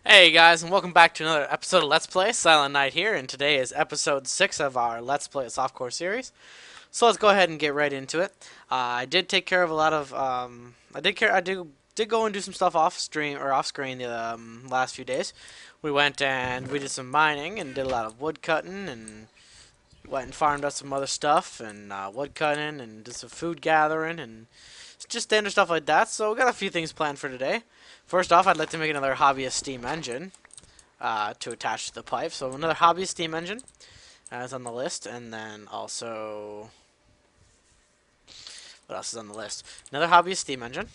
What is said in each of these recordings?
Hey guys, and welcome back to another episode of Let's Play. Silent Night here, and today is episode 6 of our Let's Play Softcore series. So let's go ahead and get right into it. I did take care of a lot of, I did go and do some stuff off stream or off screen the last few days. We went and we did some mining and did a lot of wood cutting and went and farmed out some other stuff and wood cutting and did some food gathering and just standard stuff like that. So we got a few things planned for today. First off, I'd like to make another hobbyist steam engine to attach to the pipe. So another hobbyist steam engine is on the list, and then also what else is on the list? Another hobbyist steam engine.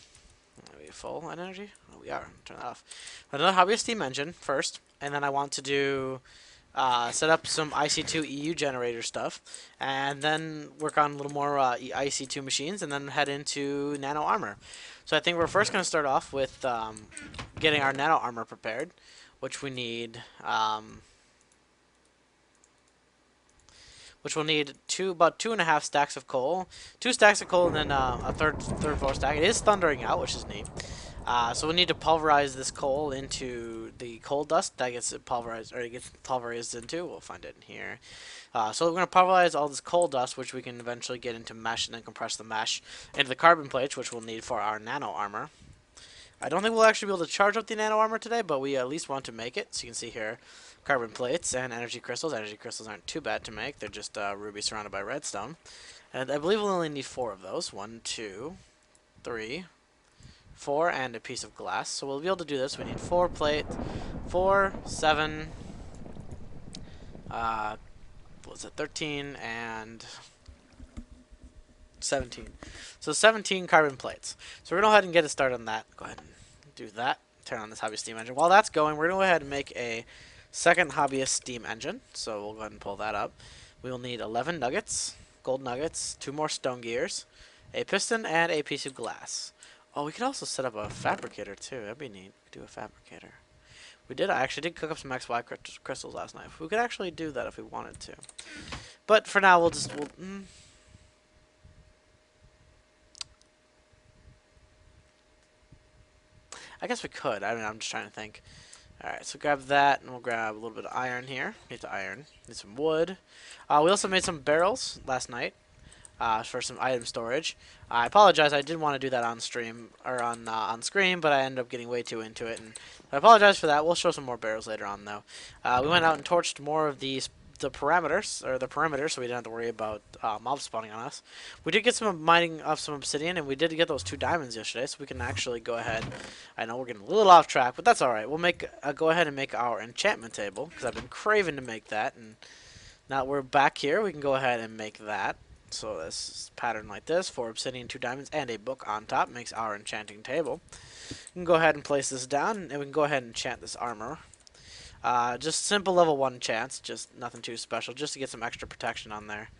Are we full on energy? Oh, we are. Turn that off. Another hobbyist steam engine first, and then I want to do set up some IC2 EU generator stuff, and then work on a little more IC2 machines, and then head into nano armor. So I think we're first going to start off with getting our nano armor prepared, which we need. Which will need about 2.5 stacks of coal, 2 stacks of coal, and then a third floor stack. It is thundering out, which is neat. So we need to pulverize this coal into the coal dust that gets pulverized, or it gets pulverized into. We'll find it in here. So we're going to pulverize all this coal dust, which we can eventually get into mesh and then compress the mesh into the carbon plates, which we'll need for our nano armor. I don't think we'll actually be able to charge up the nano armor today, but we at least want to make it. So you can see here, carbon plates and energy crystals. Energy crystals aren't too bad to make. They're just ruby surrounded by redstone. And I believe we'll only need 4 of those. 1, 2, 3, 4, and a piece of glass. So we'll be able to do this. We need 4 plates, 4, 7, what was it, 13, and 17. So 17 carbon plates. So we're going to go ahead and get a start on that. Go ahead and do that. Turn on this hobby steam engine. While that's going, we're going to go ahead and make a second hobbyist steam engine. So we'll go ahead and pull that up. We will need 11 nuggets, gold nuggets, 2 more stone gears, a piston, and a piece of glass. Oh, we could also set up a fabricator too. That'd be neat. We could do a fabricator. I actually did cook up some XY crystals last night. We could actually do that if we wanted to. But for now, I guess we could. I mean, I'm just trying to think. Alright, so grab that, and we'll grab a little bit of iron here. Need some iron. Need some wood. We also made some barrels last night for some item storage. I apologize. I did want to do that on stream or on screen, but I ended up getting way too into it, and I apologize for that. We'll show some more barrels later on, though. We went out and torched more of the parameters or the perimeter, so we didn't have to worry about mobs spawning on us. We did get some mining of some obsidian, and we did get those 2 diamonds yesterday, so we can actually go ahead. I know we're getting a little off track, but that's all right. We'll make go ahead and make our enchantment table because I've been craving to make that, and now that we're back here, we can go ahead and make that. So this pattern like this, 4 obsidian, 2 diamonds, and a book on top makes our enchanting table. We can go ahead and place this down, and we can go ahead and enchant this armor. Just simple level 1 chance, just nothing too special, just to get some extra protection on there.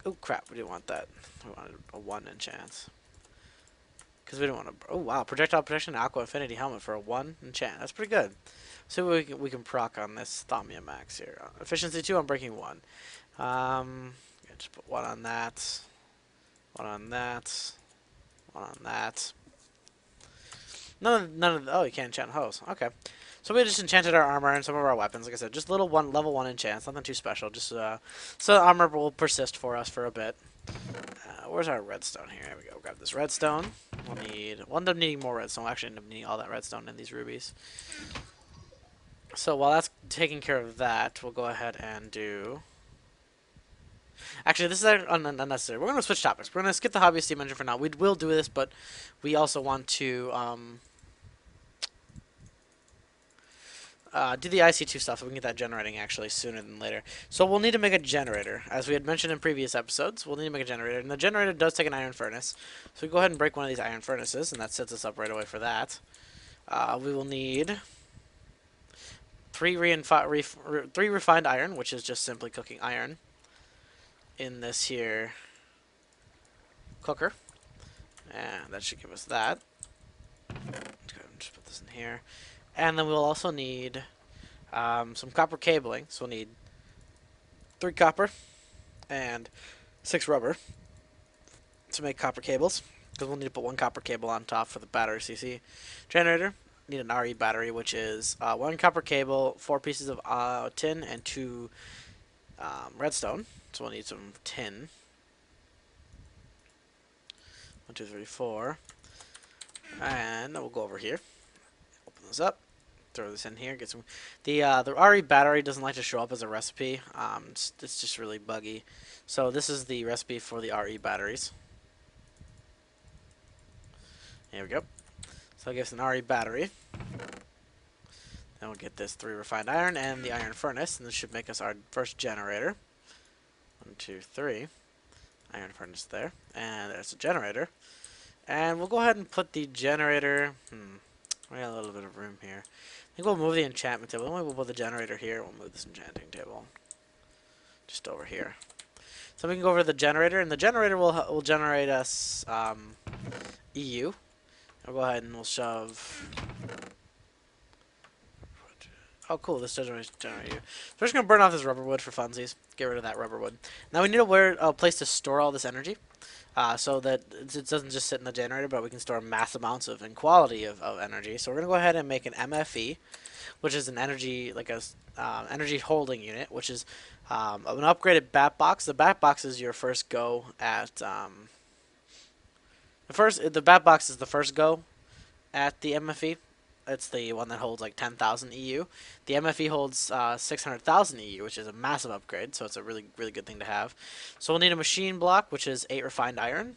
Oh crap, we didn't want that. We wanted a 1 in chance. Because we didn't want to... Oh wow, projectile protection, aqua affinity helmet for a 1 enchant. That's pretty good. So we can proc on this Thomia Max here. Efficiency 2 on breaking 1. Just put 1 on that. 1 on that. 1 on that. None of the... Oh, you can't enchant hose. Okay. So we just enchanted our armor and some of our weapons. Like I said, just level 1 enchants, nothing too special. Just so the armor will persist for us for a bit. Where's our redstone here? There we go. Grab this redstone. We'll end up needing more redstone. We'll actually end up needing all that redstone and these rubies. So while that's taking care of that, we'll go ahead and do... Actually, this is unnecessary. We're going to switch topics. We're going to skip the hobby steam engine for now. We will do this, but we also want to... do the IC2 stuff so we can get that generating actually sooner than later. So we'll need to make a generator. As we had mentioned in previous episodes, we'll need to make a generator. And the generator does take an iron furnace. So we go ahead and break one of these iron furnaces, and that sets us up right away for that. We will need 3 refined iron, which is just simply cooking iron in this here cooker. And that should give us that. Just put this in here. And then we'll also need some copper cabling. So we'll need 3 copper and 6 rubber to make copper cables. Because we'll need to put 1 copper cable on top for the battery CC generator. need an RE battery, which is 1 copper cable, 4 pieces of tin, and 2 redstone. So we'll need some tin. 1, 2, 3, 4. And we'll go over here. Open this up. Throw this in here. Get some. The RE battery doesn't like to show up as a recipe. It's just really buggy. So this is the recipe for the RE batteries. Here we go. So I'll give us an RE battery. Then we'll get this 3 refined iron and the iron furnace, and this should make us our first generator. 1, 2, 3. Iron furnace there, and there's a generator. And we'll go ahead and put the generator. We got a little bit of room here. I think we'll move the enchantment table. We'll put the generator here. We'll move this enchanting table just over here. So we can go over to the generator, and the generator will generate us EU. We'll go ahead and we'll shove. Oh, cool, this doesn't generate you. So we're just going to burn off this rubber wood for funsies. Get rid of that rubber wood. Now we need a place to store all this energy so that it doesn't just sit in the generator, but we can store mass amounts of and quality of energy. So we're going to go ahead and make an MFE, which is an energy, like a energy holding unit, which is an upgraded bat box. The bat box is your first go at... the bat box is the first go at the MFE. It's the one that holds like 10,000 EU. The MFE holds 600,000 EU, which is a massive upgrade, so it's a really good thing to have. So we'll need a machine block, which is 8 refined iron,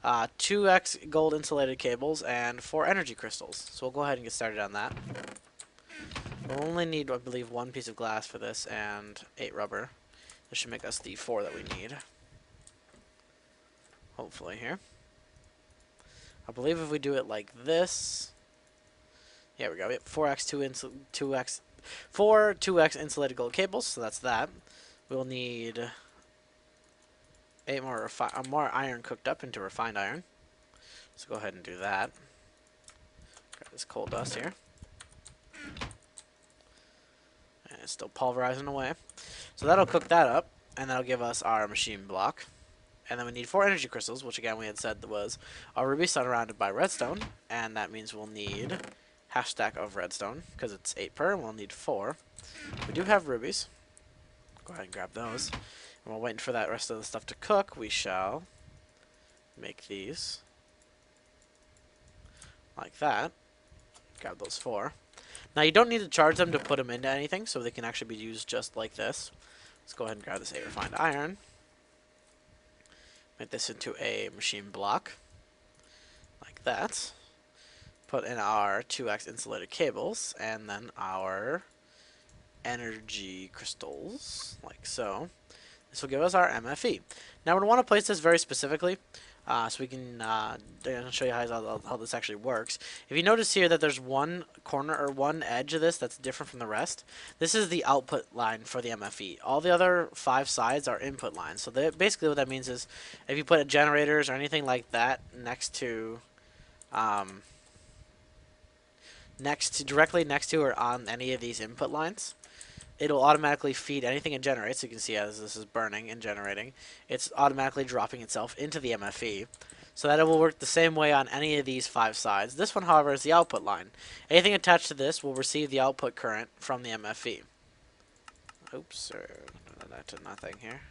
2x gold insulated cables, and 4 energy crystals. So we'll go ahead and get started on that. We'll only need, I believe, 1 piece of glass for this and 8 rubber. This should make us the 4 that we need. Hopefully here. I believe if we do it like this... Here we go. We have 4 2x insulated gold cables, so that's that. We'll need 8 more iron cooked up into refined iron. So go ahead and do that. Grab this coal dust here. And it's still pulverizing away. So that'll cook that up, and that'll give us our machine block. And then we need 4 energy crystals, which again we had said was a ruby surrounded by redstone, and that means we'll need half stack of redstone, because it's 8 per, and we'll need 4. We do have rubies. Go ahead and grab those. And while waiting for that rest of the stuff to cook, we shall make these like that. Grab those 4. Now you don't need to charge them to put them into anything, so they can actually be used just like this. Let's go ahead and grab this 8 refined iron. Make this into a machine block, like that. Put in our 2x insulated cables, and then our energy crystals, like so. This will give us our MFE. Now we want to place this very specifically, so we can show you how this actually works. If you notice here that there's one corner or one edge of this that's different from the rest, this is the output line for the MFE. All the other 5 sides are input lines. So basically what that means is if you put generators or anything like that next to directly next to or on any of these input lines, it'll automatically feed anything it generates. So you can see as this is burning and generating, it's automatically dropping itself into the MFE. So that it will work the same way on any of these 5 sides. This one, however, is the output line. Anything attached to this will receive the output current from the MFE. Oops, that did nothing here.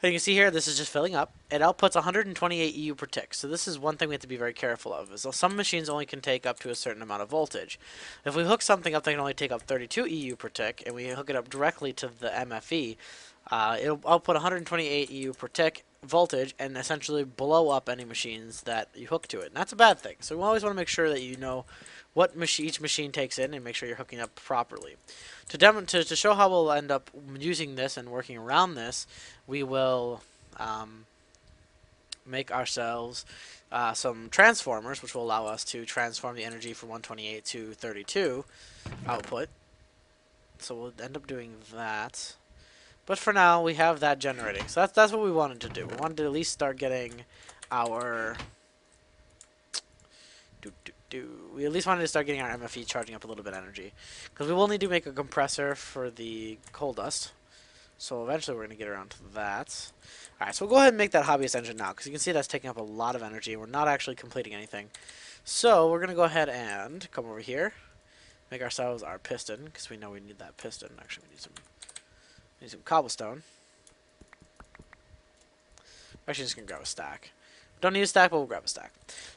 And you can see here, this is just filling up. It outputs 128 EU per tick. So this is one thing we have to be very careful of. Is some machines only can take up to a certain amount of voltage. If we hook something up that can only take up 32 EU per tick, and we hook it up directly to the MFE, it'll output 128 EU per tick voltage and essentially blow up any machines that you hook to it. And that's a bad thing. So we always want to make sure that you know what each machine takes in and make sure you're hooking up properly. To show how we'll end up using this and working around this, we will make ourselves some transformers, which will allow us to transform the energy from 128 to 32 output. So we'll end up doing that. But for now, we have that generating. So that's what we wanted to do. We wanted to at least start getting our... We at least wanted to start getting our MFE charging up a little bit of energy. Because we will need to make a compressor for the coal dust. So eventually we're going to get around to that. Alright, so we'll go ahead and make that hobbyist engine now. Because you can see that's taking up a lot of energy. We're not actually completing anything. So we're gonna go ahead and come over here, make ourselves our piston because we know we need that piston. Actually, we need some cobblestone. Actually, just gonna grab a stack. Don't need a stack, but we'll grab a stack.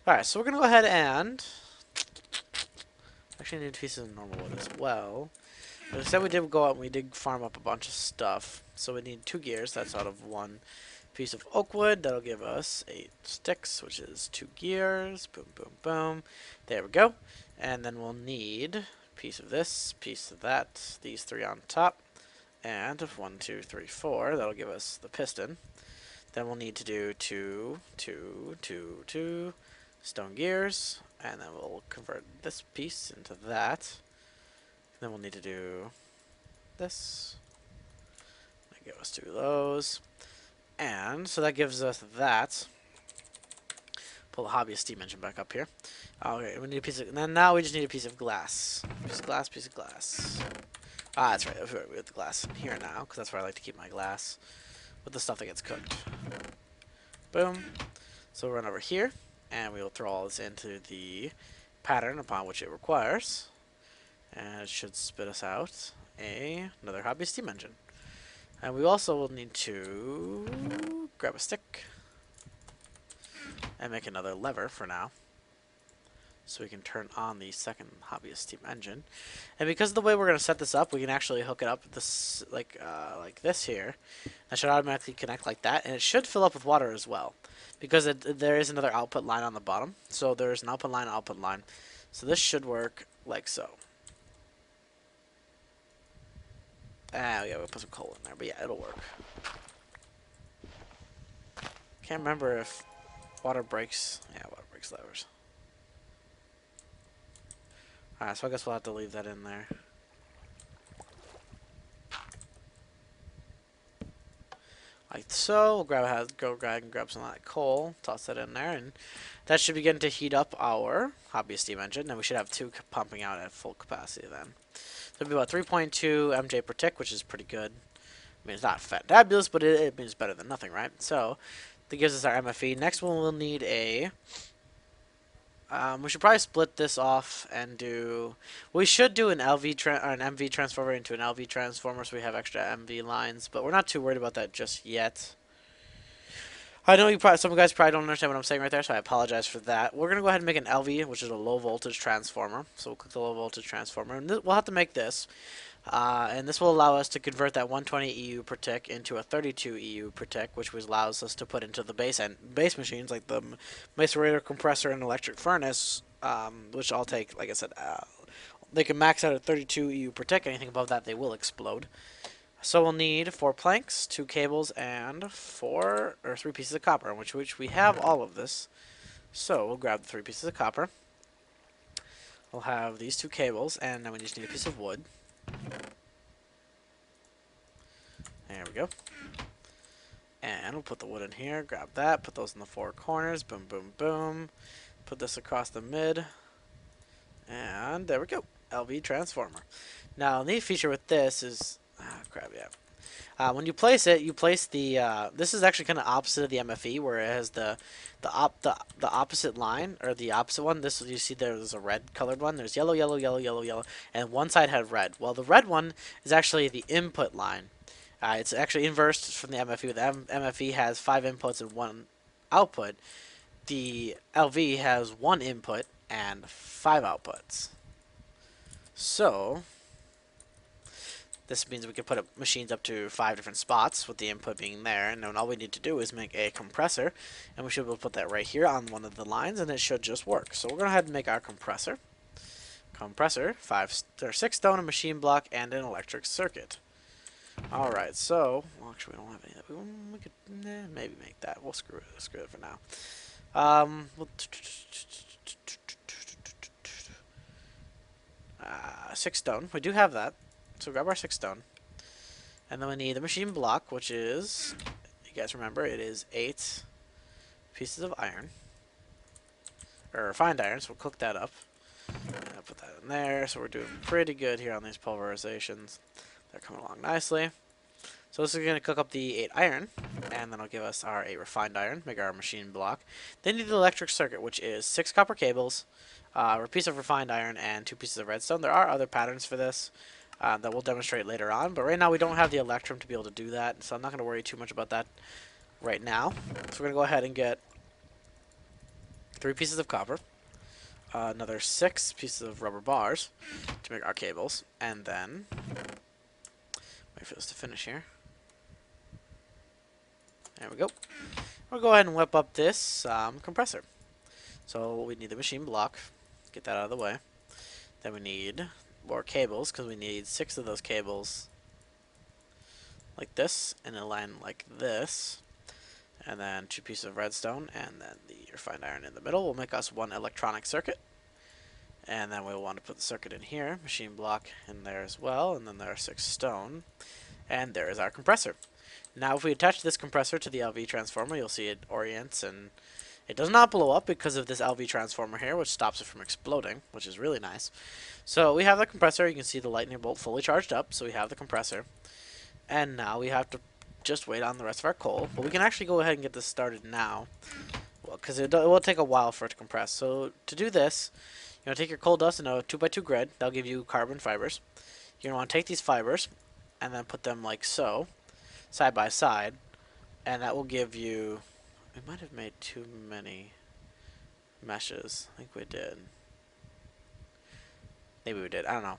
All right, so we're gonna go ahead and actually need pieces of normal wood as well. But instead, we did go out and we did farm up a bunch of stuff. So we need 2 gears. That's out of 1 piece of oak wood. That'll give us 8 sticks, which is 2 gears. Boom, boom, boom. There we go. And then we'll need a piece of this, piece of that, these 3 on top. And 1, 2, 3, 4. That'll give us the piston. Then we'll need to do 2, 2, 2, 2 stone gears. And then we'll convert this piece into that. Then we'll need to do this. That gives us 2 of those. And so that gives us that. Pull the hobbyist steam engine back up here. Okay, we need a piece of. And then now we just need a piece of glass. Piece of glass, piece of glass. Ah, that's right. We have the glass here now, because that's where I like to keep my glass with the stuff that gets cooked. Boom. So we'll run over here, and we will throw all this into the pattern upon which it requires. And it should spit us out another hobby steam engine. And we also will need to grab a stick and make another lever for now, so we can turn on the second hobbyist steam engine. And because of the way we're going to set this up, we can actually hook it up this like this here. That should automatically connect like that, and it should fill up with water as well, because there is another output line on the bottom. So there's an output line. So this should work like so. Ah, yeah, we'll put some coal in there, but yeah, it'll work. Can't remember if water breaks. Yeah, water breaks levers. Alright, so I guess we'll have to leave that in there. Like so. We'll go and grab some of that coal, toss that in there, and that should begin to heat up our hobby steam engine. And we should have 2 pumping out at full capacity then. So it'll be about 3.2 MJ per tick, which is pretty good. I mean, it's not fabulous, but it means better than nothing, right? So that gives us our MFE. Next one, we'll need a. We should probably split this off and do. We should do an or an MV transformer into an LV transformer, so we have extra MV lines. But we're not too worried about that just yet. I know some guys probably don't understand what I'm saying right there, so I apologize for that. We're gonna go ahead and make an LV, which is a low voltage transformer. So we'll click the low voltage transformer, and we'll have to make this. And this will allow us to convert that 120 EU per tick into a 32 EU per tick, which allows us to put into the base machines like the macerator, compressor, and electric furnace, which I'll take, like I said, they can max out at 32 EU per tick. Anything above that, they will explode. So we'll need 4 planks, 2 cables, and 3 pieces of copper, which we have all of this. So we'll grab the 3 pieces of copper. We'll have these 2 cables, and then we just need a piece of wood. There we go. And we'll put the wood in here, grab that, put those in the 4 corners, boom, boom, boom. Put this across the mid, and there we go, LV transformer. Now, the neat feature with this is, when you place it, you place the, this is actually kind of opposite of the MFE, where it has the opposite line, or the opposite one. This, you see there's a red colored one. There's yellow, yellow, yellow, yellow, yellow, and one side had red. Well, the red one is actually the input line. It's actually inversed from the MFE. The MFE has 5 inputs and 1 output. The LV has 1 input and 5 outputs. So this means we can put up machines up to 5 different spots with the input being there, and then all we need to do is make a compressor, and we should be able to put that right here on one of the lines, and it should just work. So we're going to go ahead and make our compressor. 6 stone, a machine block, and an electric circuit. Alright, so, well, actually we don't have any of that. We could maybe make that. We'll screw it for now. 6 stone. We do have that. So grab our 6 stone. And then we need the machine block, which is, you guys remember, it is 8 pieces of iron. Or refined iron, so we'll cook that up. And I'll put that in there. So we're doing pretty good here on these pulverizations. They're coming along nicely. So this is going to cook up the 8 iron, and then it'll give us our 8 refined iron, make our machine block. Then you need the electric circuit, which is 6 copper cables, a piece of refined iron, and 2 pieces of redstone. There are other patterns for this that we'll demonstrate later on, but right now we don't have the electrum to be able to do that, so I'm not going to worry too much about that right now. So we're going to go ahead and get 3 pieces of copper, another 6 pieces of rubber bars to make our cables, and then wait for this to finish here. There we go. We'll go ahead and whip up this compressor. So we need the machine block, get that out of the way. Then we need more cables, because we need 6 of those cables like this, in a line like this. And then 2 pieces of redstone, and then the refined iron in the middle will make us 1 electronic circuit. And then we'll want to put the circuit in here, machine block in there as well, and then there are 6 stone. And there is our compressor. Now if we attach this compressor to the LV transformer, you'll see it orients, and it does not blow up because of this LV transformer here, which stops it from exploding, which is really nice. So we have the compressor. You can see the lightning bolt fully charged up, so we have the compressor. And now we have to just wait on the rest of our coal. But we can actually go ahead and get this started now, because it will take a while for it to compress. So to do this, you're going to take your coal dust in a 2x2 grid. That'll give you carbon fibers. You're going to want to take these fibers and then put them like so, side by side, and that will give you, we might have made too many meshes. I think we did. Maybe we did, I don't know.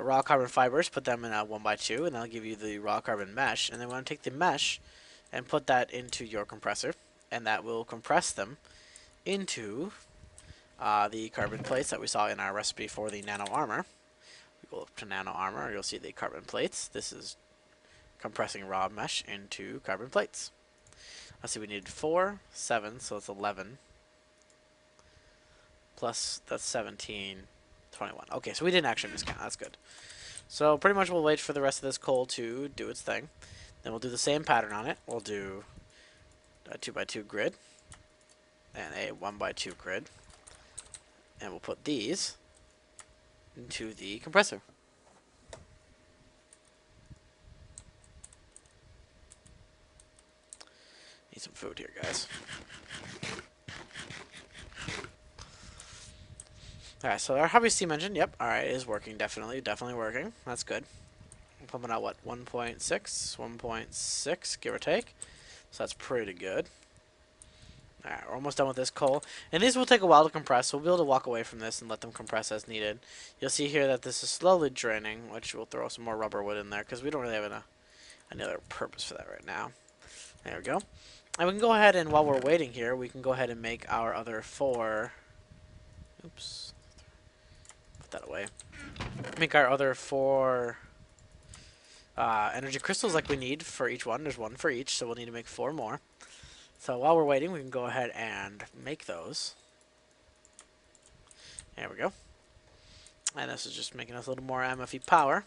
Raw carbon fibers, put them in a 1x2, and that'll give you the raw carbon mesh. And then we want to take the mesh and put that into your compressor, and that will compress them into the carbon plates that we saw in our recipe for the nano armor. We go up to nano armor, you'll see the carbon plates. This is compressing raw mesh into carbon plates. Let's see, we needed 4, 7, so it's 11. Plus, that's 17, 21. Okay, so we didn't actually miscount. That's good. So pretty much we'll wait for the rest of this coal to do its thing. Then we'll do the same pattern on it. We'll do a 2x2 grid and a 1x2 grid. And we'll put these into the compressor. Need some food here, guys. Alright, so our hobby steam engine, yep, alright, is working, definitely working. That's good. I'm pumping out, what, 1.6, give or take. So that's pretty good. Alright, we're almost done with this coal. And these will take a while to compress, so we'll be able to walk away from this and let them compress as needed. You'll see here that this is slowly draining, which we'll throw some more rubber wood in there, because we don't really have any other purpose for that right now. There we go. And we can go ahead and, while we're waiting here, we can go ahead and make our other 4... Oops. Put that away. Make our other 4 energy crystals like we need for each one. There's 1 for each, so we'll need to make 4 more. So while we're waiting, we can go ahead and make those. There we go. And this is just making us a little more MFE power.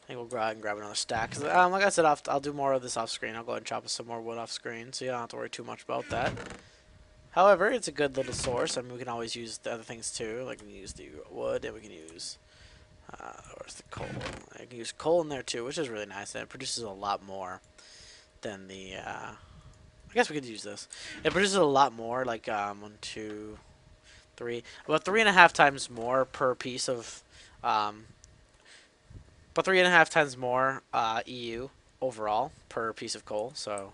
I think we'll go ahead and grab another stack. Cause, like I said, I'll do more of this off screen. I'll go ahead and chop some more wood off screen, so you don't have to worry too much about that. However, it's a good little source. I mean, we can always use the other things too. Like we can use the wood, and we can use where's the coal? I can use coal in there too, which is really nice. And it produces a lot more than the. I guess we could use this. It produces a lot more, like 1, 2, 3, about 3.5 times more per piece of, but 3.5 times more EU overall per piece of coal. So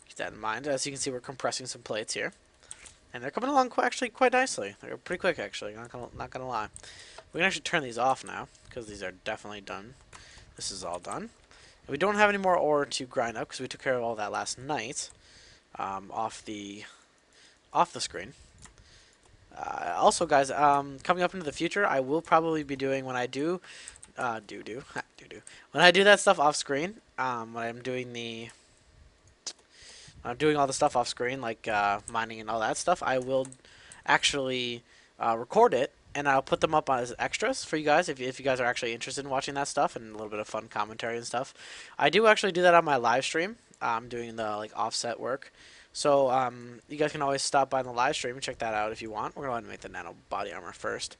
keep that in mind. As you can see, we're compressing some plates here, and they're coming along actually quite nicely. They're pretty quick actually. Not gonna lie. We can actually turn these off now because these are definitely done. This is all done. And we don't have any more ore to grind up because we took care of all that last night. Off the screen. Also, guys, coming up into the future, I will probably be doing when I do when I do that stuff off screen. When I'm doing all the stuff off screen, like mining and all that stuff, I will actually record it, and I'll put them up as extras for you guys if you guys are actually interested in watching that stuff and a little bit of fun commentary and stuff. I do actually do that on my live stream. I'm doing the like offset work, so you guys can always stop by the live stream and check that out if you want. We're going to make the nano body armor first.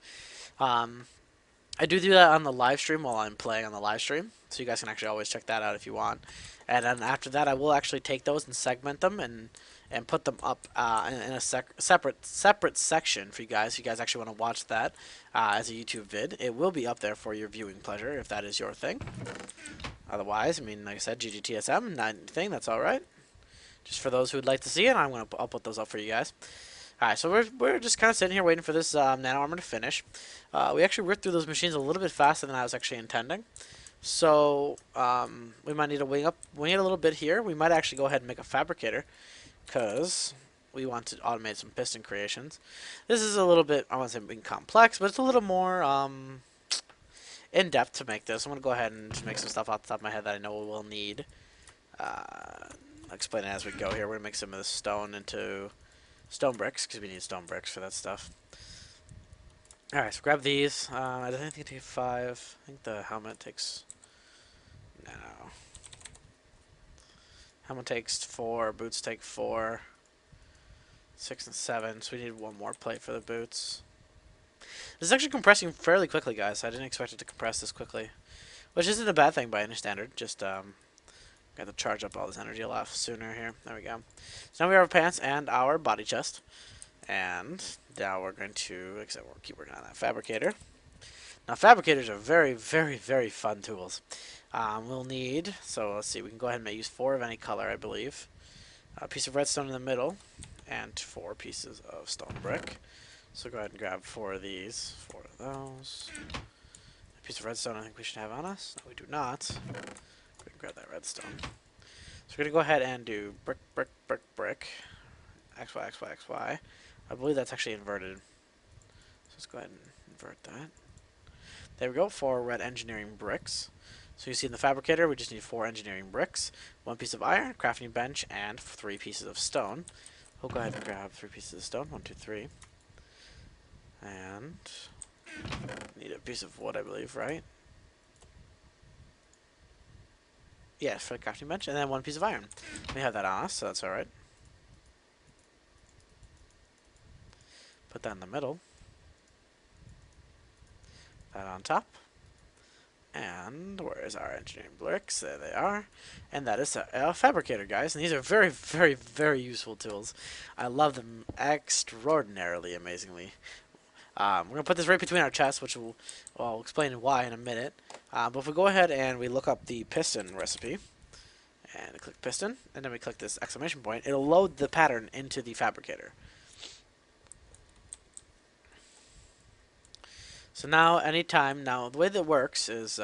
I do that on the live stream while I'm playing on the live stream, so you guys can actually always check that out if you want. And then after that, I will actually take those and segment them and put them up in a separate section for you guys. If you guys actually want to watch that as a YouTube vid, it will be up there for your viewing pleasure if that is your thing. Otherwise, I mean, like I said, GGTSM, not anything. That's all right. Just for those who'd like to see it, I'll put those up for you guys. Alright, so we're just kind of sitting here waiting for this nano armor to finish. We actually ripped through those machines a little bit faster than I was actually intending. So we might need to wing it a little bit here. We might actually go ahead and make a fabricator, because we want to automate some piston creations. This is a little bit, I won't say being complex, but it's a little more in depth to make this. I'm gonna go ahead and just make some stuff off the top of my head that I know we'll need. I'll explain it as we go here. We're gonna make some of the stone into stone bricks, because we need stone bricks for that stuff. Alright, so grab these. I think it takes 5. I think the helmet takes... No. Helmet takes 4. Boots take 4. 6 and 7. So we need 1 more plate for the boots. This is actually compressing fairly quickly, guys. I didn't expect it to compress this quickly. Which isn't a bad thing by any standard. Just, got to charge up all this energy a lot sooner here. There we go. So now we have our pants and our body chest. And now we're going to, except we'll keep working on that fabricator. Now fabricators are very, very, very fun tools. We'll need, so let's see, we can go ahead and use 4 of any color, I believe. A piece of redstone in the middle, and 4 pieces of stone brick. So go ahead and grab 4 of these, 4 of those. A piece of redstone I think we should have on us. No, we do not. Go ahead and grab that redstone. So we're going to go ahead and do brick, brick, brick, brick. X, Y, X, Y, X, Y. I believe that's actually inverted. So let's go ahead and invert that. There we go, 4 red engineering bricks. So you see in the fabricator, we just need 4 engineering bricks, 1 piece of iron, crafting bench, and 3 pieces of stone. We'll go ahead and grab 3 pieces of stone, 1, 2, 3. And need a piece of wood, I believe, right? Yes, for the crafting bench, and then 1 piece of iron. We have that on us, so that's alright. Put that in the middle. That on top. And where is our engineering bricks? There they are. And that is a fabricator, guys. And these are very, very, very useful tools. I love them extraordinarily, amazingly. We're going to put this right between our chests, which I'll explain why in a minute. But if we go ahead and we look up the piston recipe, and click piston, and then we click this exclamation point, it'll load the pattern into the fabricator. So now, anytime, now the way that works is,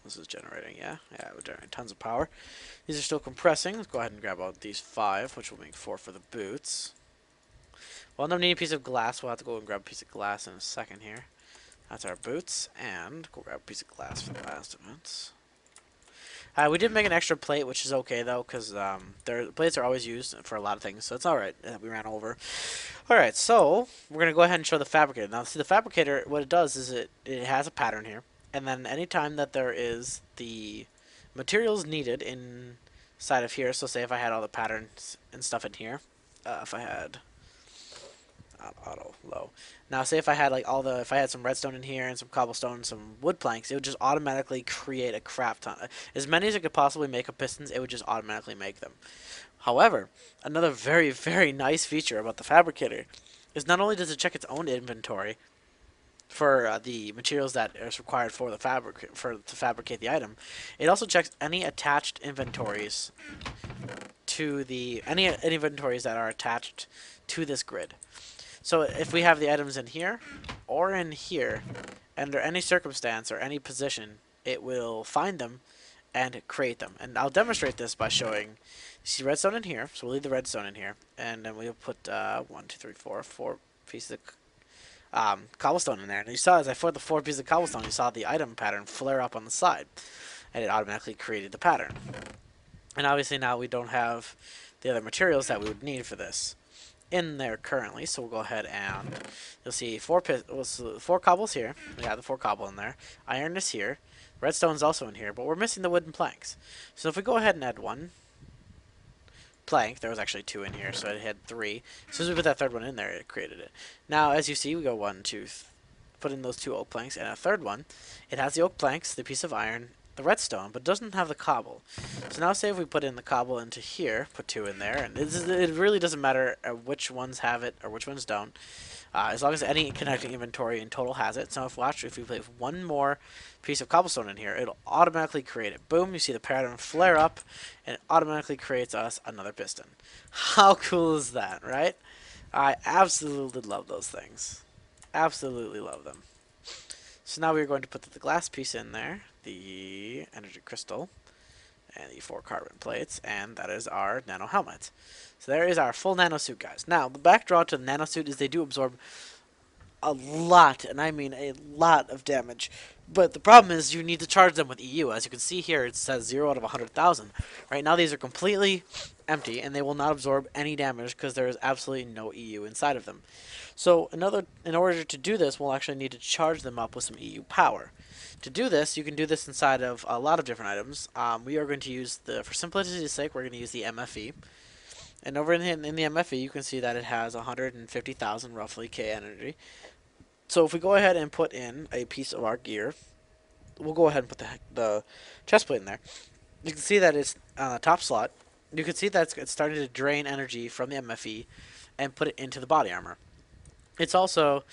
this is generating, yeah, we're generating tons of power. These are still compressing. Let's go ahead and grab out these 5, which will make 4 for the boots. Well, I'm needing a piece of glass. We'll have to go and grab a piece of glass in a second here. That's our boots, and go grab a piece of glass for the last of it. We did make an extra plate, which is okay, though, because plates are always used for a lot of things, so it's alright. We ran over. Alright, so we're going to go ahead and show the fabricator. Now, see, the fabricator, what it does is it has a pattern here, and then anytime that there is the materials needed inside of here, so say if I had all the patterns and stuff in here, if I had... auto low. Now say if I had like if I had some redstone in here and some cobblestone and some wood planks, it would just automatically create a crap ton. As many as it could possibly make of pistons, it would just automatically make them. However, another very, very nice feature about the fabricator is not only does it check its own inventory for the materials that is required for the to fabricate the item, it also checks any attached inventories to any inventories that are attached to this grid. So if we have the items in here or in here, under any circumstance or any position, it will find them and create them. And I'll demonstrate this by showing, you see redstone in here, so we'll leave the redstone in here, and then we'll put 1, 2, 3, 4 pieces of cobblestone in there. And you saw as I put the 4 pieces of cobblestone, you saw the item pattern flare up on the side, and it automatically created the pattern. And obviously now we don't have the other materials that we would need for this in there currently, so we'll go ahead and you'll see 4 cobbles here. We have the 4 cobble in there. Iron is here. Redstone's also in here, but we're missing the wooden planks. So if we go ahead and add 1 plank, there was actually 2 in here, so it had 3. As soon as we put that 3rd one in there, it created it. Now, as you see, we go 1, 2, put in those 2 oak planks, and a 3rd one. It has the oak planks, the piece of iron, the redstone, but doesn't have the cobble. So now say if we put in the cobble into here, put 2 in there, and it really doesn't matter which ones have it or which ones don't. As long as any connecting inventory in total has it. So if we place one more piece of cobblestone in here, it'll automatically create it. Boom, you see the pattern flare up, and it automatically creates us another piston. How cool is that, right? I absolutely love those things. Absolutely love them. So now we're going to put the glass piece in there, the energy crystal, and the 4 carbon plates, and that is our nano helmet. So there is our full nano suit, guys. Now, the backdraw to the nano suit is they do absorb a lot, and I mean a lot of damage. But the problem is you need to charge them with EU. As you can see here, it says 0 out of 100,000. Right now, these are completely empty, and they will not absorb any damage because there is absolutely no EU inside of them. So in order to do this, we'll actually need to charge them up with some EU power. To do this, you can do this inside of a lot of different items. We are going to use for simplicity's sake, we're going to use the MFE. And over in the MFE, you can see that it has 150,000 roughly K energy. So if we go ahead and put in a piece of our gear, we'll go ahead and put the chest plate in there. You can see that it's on the top slot. You can see that it's starting to drain energy from the MFE and put it into the body armor. It's also,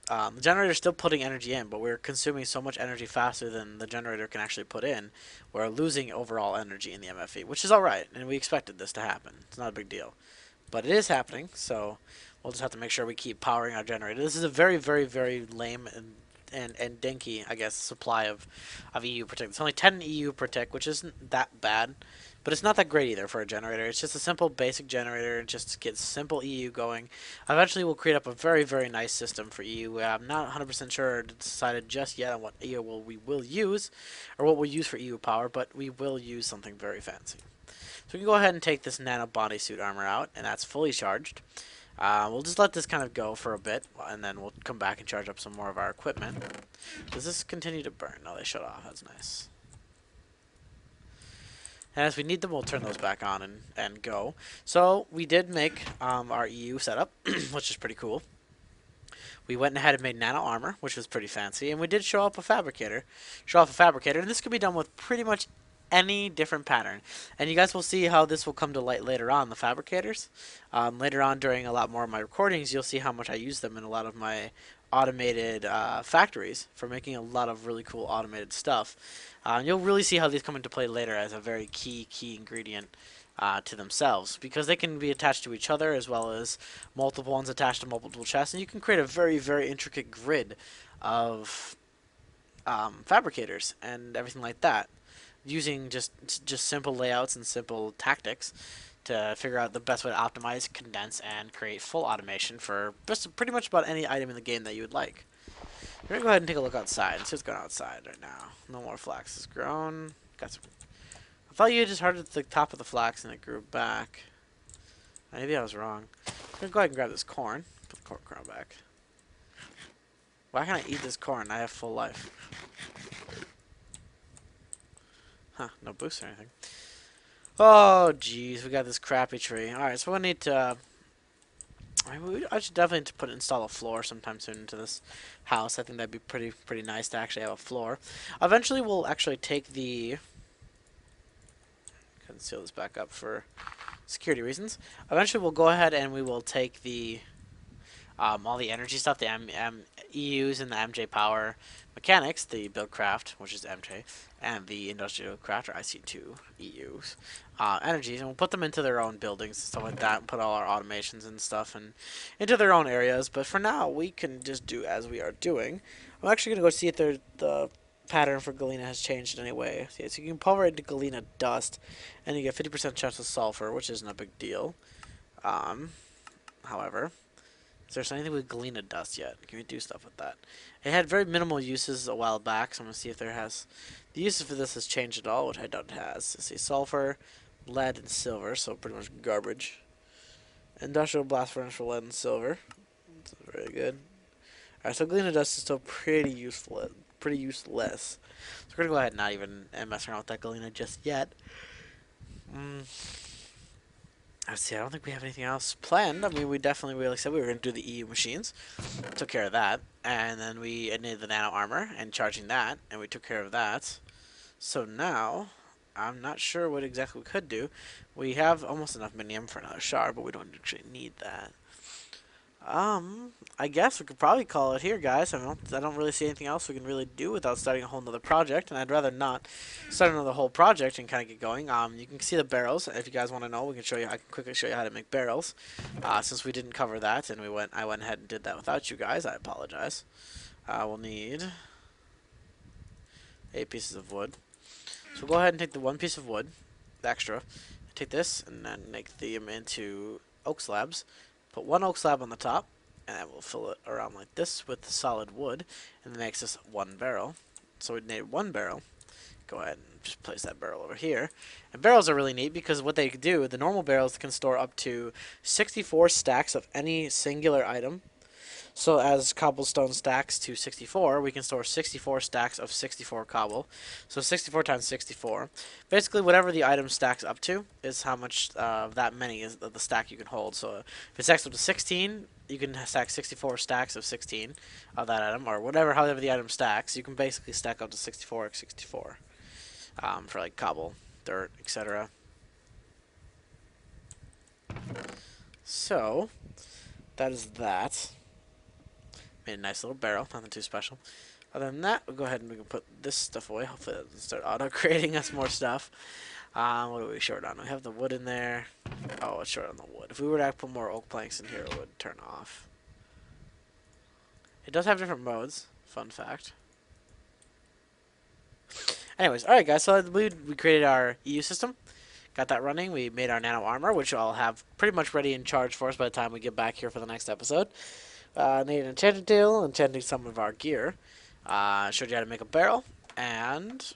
the generator is still putting energy in, but we're consuming so much energy faster than the generator can actually put in. We're losing overall energy in the MFE, which is alright, and we expected this to happen. It's not a big deal. But it is happening, so we'll just have to make sure we keep powering our generator. This is a very, very, very lame and dinky, I guess, supply of EU per tick. It's only 10 EU per tick, which isn't that bad. But it's not that great either for a generator. It's just a simple basic generator. Just get simple EU going. Eventually we'll create up a very, very nice system for EU. I'm not 100% sure or decided just yet on what EU we will use, or what we'll use for EU power, but we will use something very fancy. So we can go ahead and take this nano bodysuit armor out, and that's fully charged. We'll just let this kind of go for a bit, and then we'll come back and charge up some more of our equipment. Does this continue to burn? No, they shut off. That's nice. And as we need them, we'll turn those back on and go. So we did make our EU setup, which is pretty cool. We went ahead and made nano armor, which was pretty fancy, and we did show off a fabricator. And this could be done with pretty much any different pattern. And you guys will see how this will come to light later on, the fabricators. Later on during a lot more of my recordings, you'll see how much I use them in a lot of my automated factories for making a lot of really cool automated stuff. You'll really see how these come into play later as a very key ingredient to themselves, because they can be attached to each other as well as multiple ones attached to multiple chests, and you can create a very, very intricate grid of fabricators and everything like that, using just simple layouts and simple tactics to figure out the best way to optimize, condense, and create full automation for just pretty much about any item in the game that you would like. We're going to go ahead and take a look outside. Let's see what's going on outside right now. No more flax has grown. Got some. I thought you just heard the top of the flax and it grew back. Maybe I was wrong. I'm going to go ahead and grab this corn. Put the corn back. Why can't I eat this corn? I have full life. Huh, no boost or anything. Oh, jeez, we got this crappy tree. Alright, so we'll need to... I should definitely install a floor sometime soon into this house. I think that'd be pretty nice to actually have a floor. Eventually, we'll actually take the... Conceal this back up for security reasons. Eventually, we'll go ahead and we will take the... all the energy stuff, the EUs and the MJ power mechanics, the buildcraft, which is MJ, and the industrial craft, or IC2 EUs, energies, and we'll put them into their own buildings and stuff like that, and put all our automations and stuff into their own areas. But for now, we can just do as we are doing. I'm actually going to go see if the pattern for galena has changed in any way. So you can pulverize into galena dust, and you get 50% chance of sulfur, which isn't a big deal. However... Is there anything with galena dust yet? Can we do stuff with that? It had very minimal uses a while back, so I'm going to see if there has... The uses for this has changed at all, which I doubt it has. Let's see, sulfur, lead, and silver, so pretty much garbage. Industrial blast furnace for lead and silver. That's very good. Alright, so galena dust is still pretty useful, pretty useless. So we're going to go ahead and not even mess around with that galena just yet. Let's see, I don't think we have anything else planned. I mean, like I said, we were going to do the EU machines. Took care of that. And then we needed the nano armor and charging that, and we took care of that. So now, I'm not sure what exactly we could do. We have almost enough minium for another shard, but we don't actually need that. I guess we could probably call it here, guys. I don't really see anything else we can really do without starting a whole nother project, and I'd rather not start another whole project and kind of get going. You can see the barrels. If you guys want to know, we can show you. I can quickly show you how to make barrels. Since we didn't cover that, and I went ahead and did that without you guys. I apologize. We'll need 8 pieces of wood. So we'll go ahead and take the 1 piece of wood, the extra, take this and then make them into oak slabs. Put 1 oak slab on the top, and then we'll fill it around like this with solid wood, and it makes us 1 barrel. So we need 1 barrel. Go ahead and just place that barrel over here. And barrels are really neat because what they do, the normal barrels can store up to 64 stacks of any singular item. So as cobblestone stacks to 64, we can store 64 stacks of 64 cobble. So 64 times 64. Basically, whatever the item stacks up to is how much that many is the stack you can hold. So if it stacks up to 16, you can stack 64 stacks of 16 of that item, or however the item stacks. You can basically stack up to 64 x 64 for like cobble, dirt, etc. So that is that. Made a nice little barrel, nothing too special. Other than that, we'll go ahead and we can put this stuff away. Hopefully it doesn't start auto-creating us more stuff. What are we short on? We have the wood in there. Oh, it's short on the wood. If we were to put more oak planks in here, it would turn off. It does have different modes. Fun fact. Anyways, alright guys, so we created our EU system. Got that running. We made our nano armor, which I'll have pretty much ready in charge for us by the time we get back here for the next episode. Need an enchanting table, enchanting some of our gear. Showed you how to make a barrel, and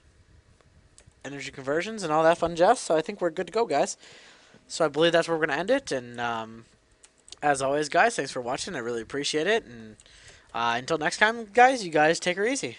energy conversions, and all that fun jazz. So I think we're good to go, guys. So I believe that's where we're going to end it, and as always, guys, thanks for watching. I really appreciate it, and until next time, guys, you guys take her easy.